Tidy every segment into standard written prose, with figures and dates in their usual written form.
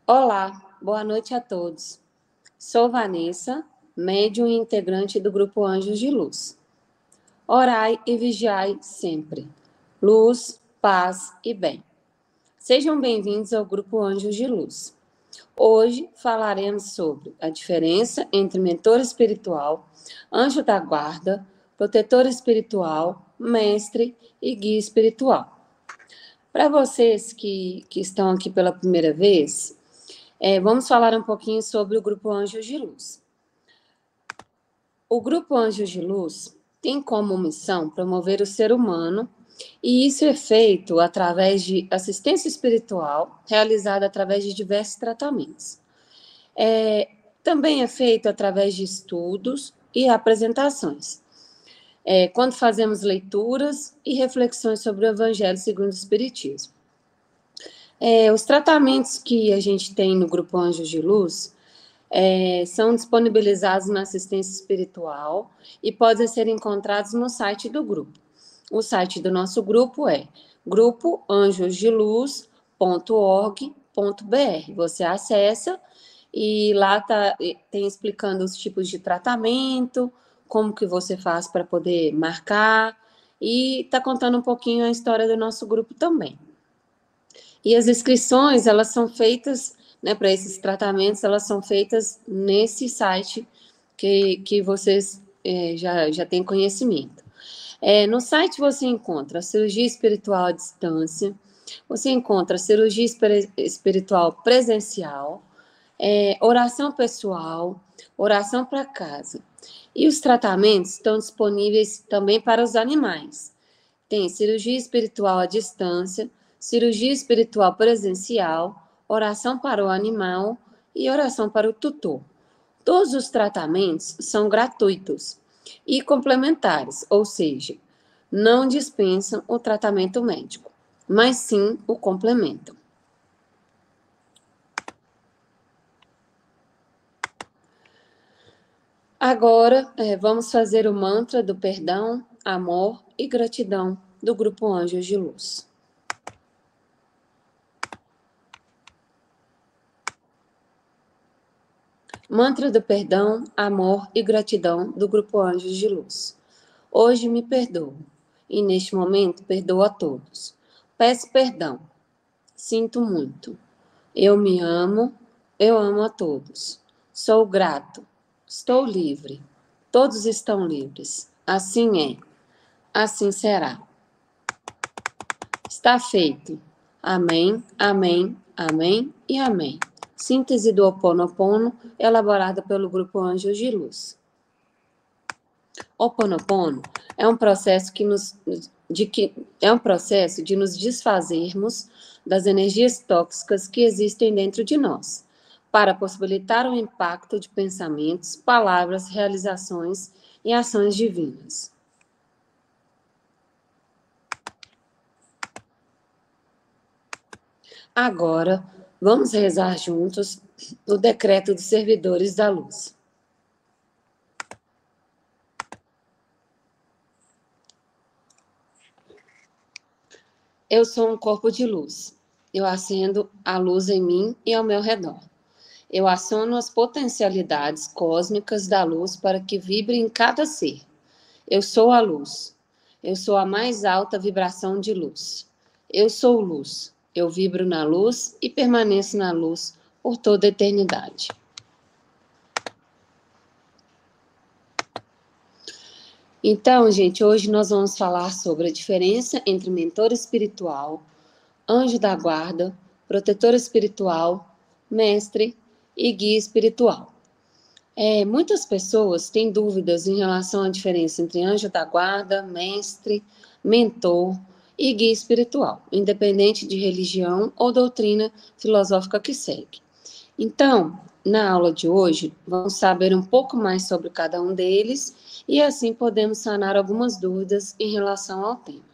Olá, boa noite a todos. Sou Vanessa, médium e integrante do Grupo Anjos de Luz. Orai e vigiai sempre. Luz, paz e bem. Sejam bem-vindos ao Grupo Anjos de Luz. Hoje falaremos sobre a diferença entre mentor espiritual, anjo da guarda, protetor espiritual, mestre e guia espiritual. Para vocês que estão aqui pela primeira vez, vamos falar um pouquinho sobre o Grupo Anjos de Luz. O Grupo Anjos de Luz tem como missão promover o ser humano, e isso é feito através de assistência espiritual, realizada através de diversos tratamentos. Também é feito através de estudos e apresentações, quando fazemos leituras e reflexões sobre o Evangelho segundo o Espiritismo. Os tratamentos que a gente tem no Grupo Anjos de Luz são disponibilizados na assistência espiritual e podem ser encontrados no site do grupo. O site do nosso grupo é grupoanjosdeluz.org.br. Você acessa e lá tem explicando os tipos de tratamento, como que você faz para poder marcar, e está contando um pouquinho a história do nosso grupo também. E as inscrições, elas são feitas, para esses tratamentos, elas são feitas nesse site que vocês já têm conhecimento. No site você encontra cirurgia espiritual à distância, você encontra cirurgia espiritual presencial, oração pessoal, oração para casa. E os tratamentos estão disponíveis também para os animais. Tem cirurgia espiritual à distância, cirurgia espiritual presencial, oração para o animal e oração para o tutor. Todos os tratamentos são gratuitos e complementares, ou seja, não dispensam o tratamento médico, mas sim o complementam. Agora, vamos fazer o mantra do perdão, amor e gratidão do Grupo Anjos de Luz. Mantra do perdão, amor e gratidão do Grupo Anjos de Luz. Hoje me perdoo e neste momento perdoo a todos. Peço perdão. Sinto muito. Eu me amo, eu amo a todos. Sou grato. Estou livre. Todos estão livres. Assim é. Assim será. Está feito. Amém, amém, amém e amém. Síntese do Ho Oponopono, elaborada pelo Grupo Anjos de Luz. O Ho Oponopono é um processo de nos desfazermos das energias tóxicas que existem dentro de nós, para possibilitar o impacto de pensamentos, palavras, realizações e ações divinas. Agora, vamos rezar juntos o decreto dos servidores da luz. Eu sou um corpo de luz. Eu acendo a luz em mim e ao meu redor. Eu aciono as potencialidades cósmicas da luz para que vibre em cada ser. Eu sou a luz. Eu sou a mais alta vibração de luz. Eu sou luz. Eu vibro na luz e permaneço na luz por toda a eternidade. Então, gente, hoje nós vamos falar sobre a diferença entre mentor espiritual, anjo da guarda, protetor espiritual, mestre e guia espiritual. Muitas pessoas têm dúvidas em relação à diferença entre anjo da guarda, mestre, mentor e guia espiritual, independente de religião ou doutrina filosófica que segue. Então, na aula de hoje, vamos saber um pouco mais sobre cada um deles e assim podemos sanar algumas dúvidas em relação ao tema.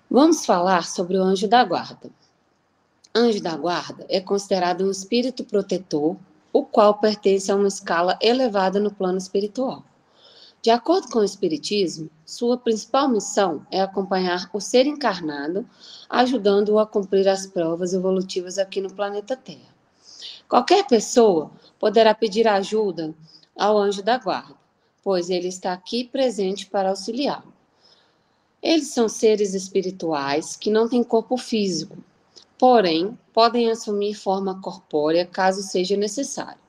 Vamos falar sobre o anjo da guarda. Anjo da guarda é considerado um espírito protetor, o qual pertence a uma escala elevada no plano espiritual. De acordo com o Espiritismo, sua principal missão é acompanhar o ser encarnado, ajudando-o a cumprir as provas evolutivas aqui no planeta Terra. Qualquer pessoa poderá pedir ajuda ao anjo da guarda, pois ele está aqui presente para auxiliá-lo. Eles são seres espirituais que não têm corpo físico, porém podem assumir forma corpórea caso seja necessário.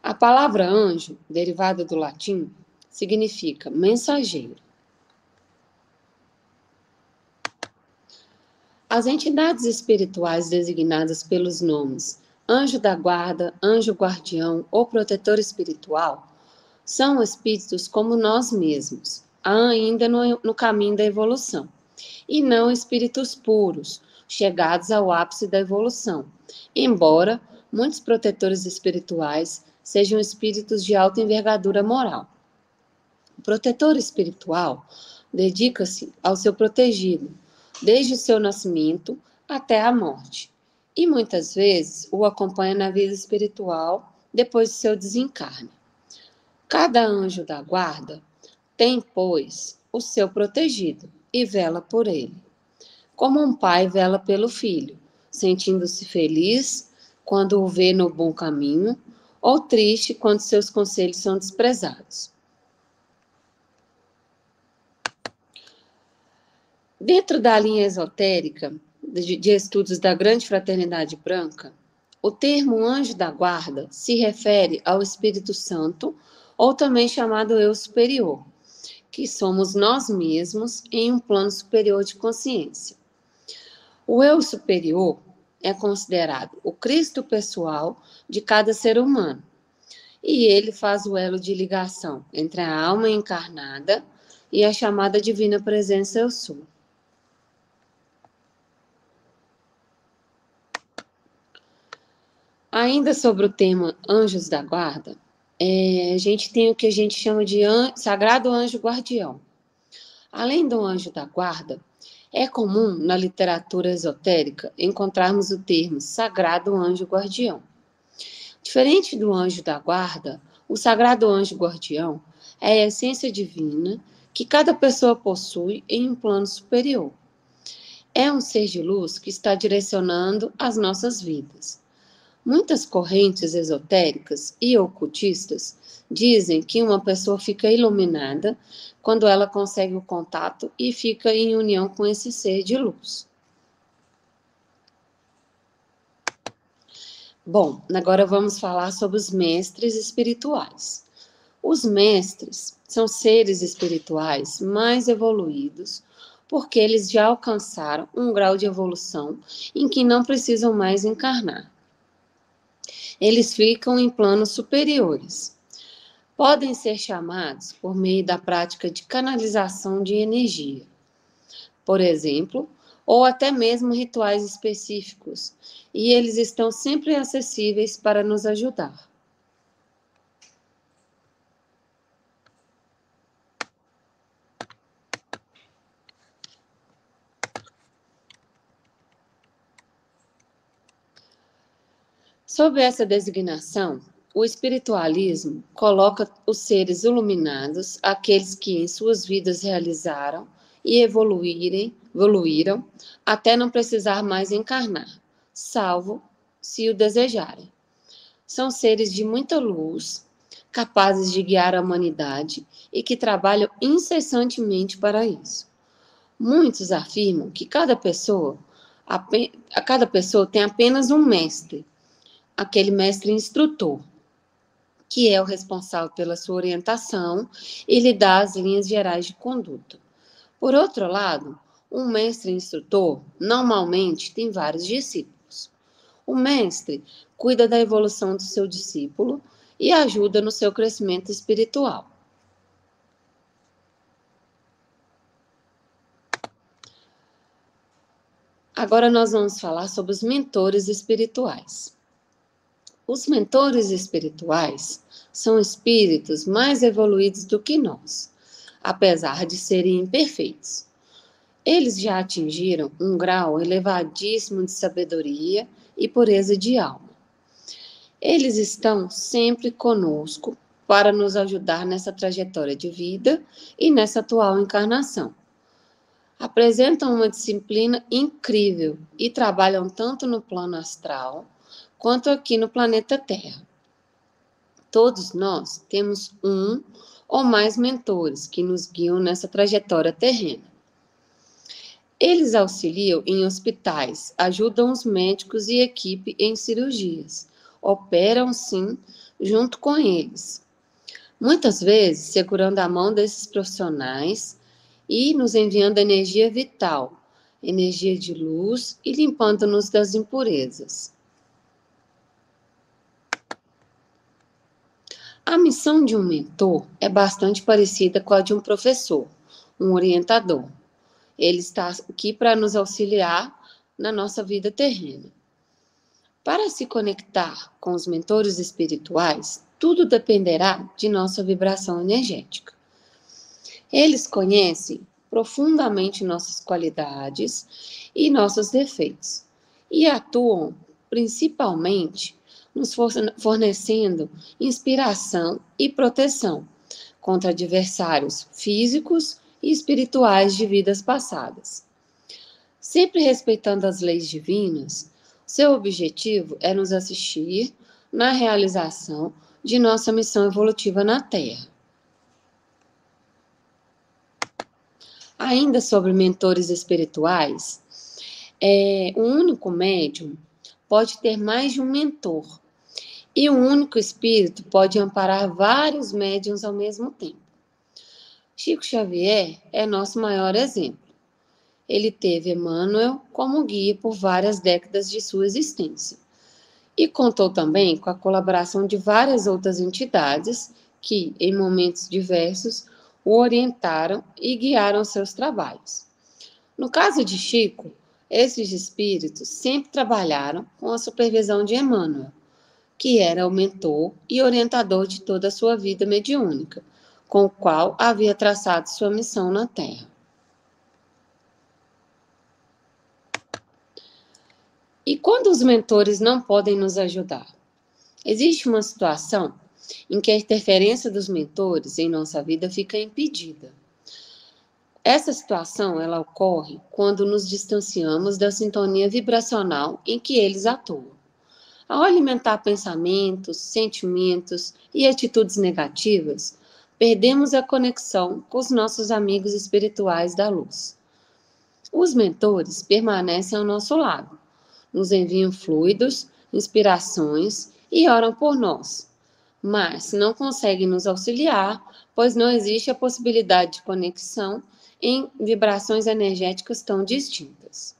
A palavra anjo, derivada do latim, significa mensageiro. As entidades espirituais designadas pelos nomes anjo da guarda, anjo guardião ou protetor espiritual são espíritos como nós mesmos, ainda no caminho da evolução, e não espíritos puros, chegados ao ápice da evolução, embora muitos protetores espirituais sejam espíritos de alta envergadura moral. O protetor espiritual dedica-se ao seu protegido, desde o seu nascimento até a morte, e muitas vezes o acompanha na vida espiritual depois do seu desencarne. Cada anjo da guarda tem, pois, o seu protegido e vela por ele, como um pai vela pelo filho, sentindo-se feliz quando o vê no bom caminho, ou triste quando seus conselhos são desprezados. Dentro da linha esotérica de estudos da Grande Fraternidade Branca, o termo anjo da guarda se refere ao Espírito Santo, ou também chamado eu superior, que somos nós mesmos em um plano superior de consciência. O eu superior é considerado o Cristo pessoal de cada ser humano, e ele faz o elo de ligação entre a alma encarnada e a chamada divina presença eu sou. Ainda sobre o tema anjos da guarda, a gente tem o que a gente chama de sagrado anjo guardião. Além do anjo da guarda, é comum na literatura esotérica encontrarmos o termo sagrado anjo guardião. Diferente do anjo da guarda, o sagrado anjo guardião é a essência divina que cada pessoa possui em um plano superior. É um ser de luz que está direcionando as nossas vidas. Muitas correntes esotéricas e ocultistas dizem que uma pessoa fica iluminada quando ela consegue o contato e fica em união com esse ser de luz. Bom, agora vamos falar sobre os mestres espirituais. Os mestres são seres espirituais mais evoluídos porque eles já alcançaram um grau de evolução em que não precisam mais encarnar. Eles ficam em planos superiores. Podem ser chamados por meio da prática de canalização de energia, por exemplo, ou até mesmo rituais específicos, e eles estão sempre acessíveis para nos ajudar. Sob essa designação, o espiritualismo coloca os seres iluminados, aqueles que em suas vidas realizaram e evoluíram até não precisar mais encarnar, salvo se o desejarem. São seres de muita luz, capazes de guiar a humanidade e que trabalham incessantemente para isso. Muitos afirmam que cada pessoa tem apenas um mestre, aquele mestre instrutor, que é o responsável pela sua orientação e lhe dá as linhas gerais de conduta. Por outro lado, um mestre instrutor normalmente tem vários discípulos. O mestre cuida da evolução do seu discípulo e ajuda no seu crescimento espiritual. Agora nós vamos falar sobre os mentores espirituais. Os mentores espirituais são espíritos mais evoluídos do que nós, apesar de serem imperfeitos. Eles já atingiram um grau elevadíssimo de sabedoria e pureza de alma. Eles estão sempre conosco para nos ajudar nessa trajetória de vida e nessa atual encarnação. Apresentam uma disciplina incrível e trabalham tanto no plano astral quanto aqui no planeta Terra. Todos nós temos um ou mais mentores que nos guiam nessa trajetória terrena. Eles auxiliam em hospitais, ajudam os médicos e equipe em cirurgias, operam sim junto com eles. Muitas vezes segurando a mão desses profissionais e nos enviando energia vital, energia de luz e limpando-nos das impurezas. A missão de um mentor é bastante parecida com a de um professor, um orientador. Ele está aqui para nos auxiliar na nossa vida terrena. Para se conectar com os mentores espirituais, tudo dependerá de nossa vibração energética. Eles conhecem profundamente nossas qualidades e nossos defeitos e atuam principalmente nos fornecendo inspiração e proteção contra adversários físicos e espirituais de vidas passadas. Sempre respeitando as leis divinas, seu objetivo é nos assistir na realização de nossa missão evolutiva na Terra. Ainda sobre mentores espirituais, um único médium pode ter mais de um mentor, e um único espírito pode amparar vários médiuns ao mesmo tempo. Chico Xavier é nosso maior exemplo. Ele teve Emmanuel como guia por várias décadas de sua existência. E contou também com a colaboração de várias outras entidades que, em momentos diversos, o orientaram e guiaram seus trabalhos. No caso de Chico, esses espíritos sempre trabalharam com a supervisão de Emmanuel, que era o mentor e orientador de toda a sua vida mediúnica, com o qual havia traçado sua missão na Terra. E quando os mentores não podem nos ajudar? Existe uma situação em que a interferência dos mentores em nossa vida fica impedida. Essa situação, ela ocorre quando nos distanciamos da sintonia vibracional em que eles atuam. Ao alimentar pensamentos, sentimentos e atitudes negativas, perdemos a conexão com os nossos amigos espirituais da luz. Os mentores permanecem ao nosso lado, nos enviam fluidos, inspirações e oram por nós, mas não conseguem nos auxiliar, pois não existe a possibilidade de conexão em vibrações energéticas tão distintas.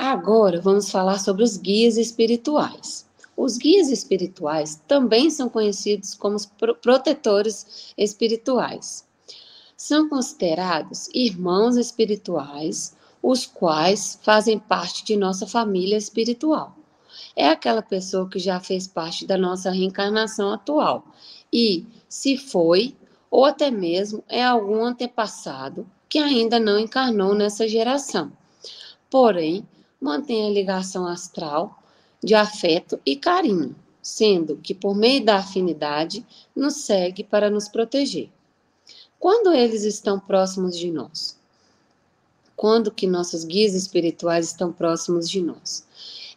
Agora vamos falar sobre os guias espirituais. Os guias espirituais também são conhecidos como os protetores espirituais. São considerados irmãos espirituais, os quais fazem parte de nossa família espiritual. É aquela pessoa que já fez parte da nossa reencarnação atual e, se foi, ou até mesmo é algum antepassado que ainda não encarnou nessa geração. Porém, mantém a ligação astral de afeto e carinho, sendo que por meio da afinidade nos segue para nos proteger. Quando eles estão próximos de nós? Quando que nossos guias espirituais estão próximos de nós?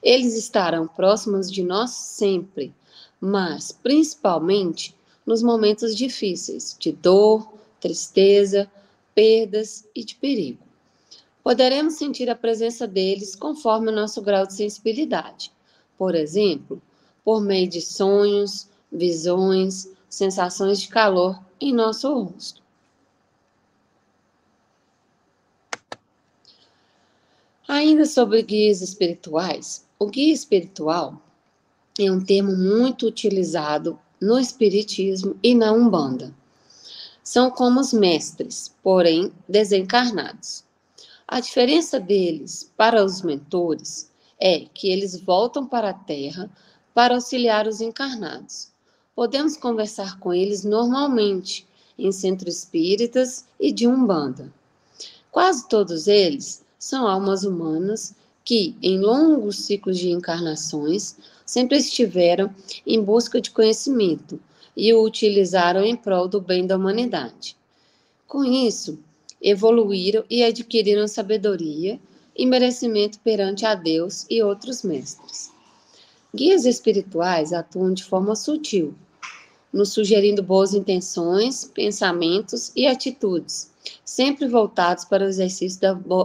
Eles estarão próximos de nós sempre, mas principalmente nos momentos difíceis, de dor, tristeza, perdas e de perigo. Poderemos sentir a presença deles conforme o nosso grau de sensibilidade. Por exemplo, por meio de sonhos, visões, sensações de calor em nosso rosto. Ainda sobre guias espirituais, o guia espiritual é um termo muito utilizado no Espiritismo e na Umbanda. São como os mestres, porém desencarnados. A diferença deles para os mentores é que eles voltam para a Terra para auxiliar os encarnados. Podemos conversar com eles normalmente em centros espíritas e de Umbanda. Quase todos eles são almas humanas que, em longos ciclos de encarnações, sempre estiveram em busca de conhecimento e o utilizaram em prol do bem da humanidade. Com isso, evoluíram e adquiriram sabedoria e merecimento perante a Deus e outros mestres. Guias espirituais atuam de forma sutil, nos sugerindo boas intenções, pensamentos e atitudes, sempre voltados para o exercício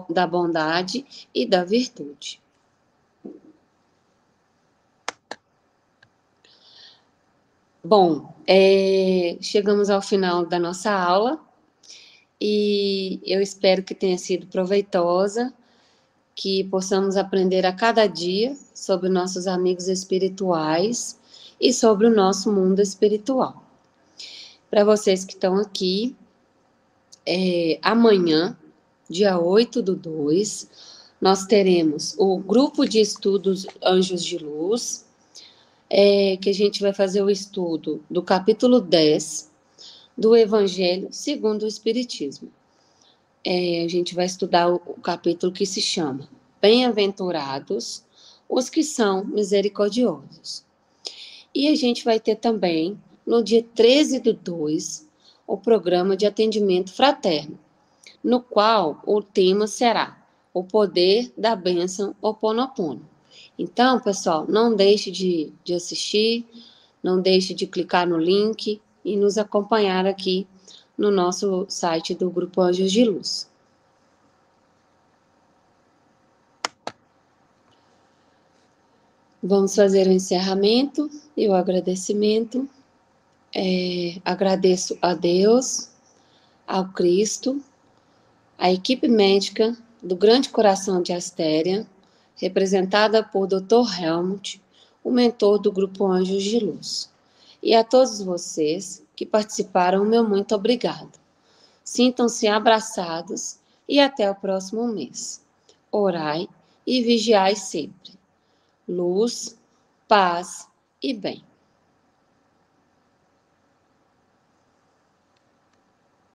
da bondade e da virtude. Bom, chegamos ao final da nossa aula e eu espero que tenha sido proveitosa, que possamos aprender a cada dia sobre nossos amigos espirituais e sobre o nosso mundo espiritual. Para vocês que estão aqui, amanhã, dia 8/2, nós teremos o grupo de estudos Anjos de Luz, que a gente vai fazer o estudo do capítulo 10 do Evangelho segundo o Espiritismo. A gente vai estudar o capítulo que se chama Bem-aventurados os que são misericordiosos. E a gente vai ter também, no dia 13/2, o programa de atendimento fraterno, no qual o tema será o poder da bênção Ho'oponopono. Então, pessoal, não deixe de assistir, não deixe de clicar no link e nos acompanhar aqui no nosso site do Grupo Anjos de Luz. Vamos fazer o encerramento e o agradecimento. Agradeço a Deus, ao Cristo, à equipe médica do Grande Coração de Astéria, representada por Dr. Helmut, o mentor do Grupo Anjos de Luz. E a todos vocês que participaram, meu muito obrigado. Sintam-se abraçados e até o próximo mês. Orai e vigiai sempre. Luz, paz e bem.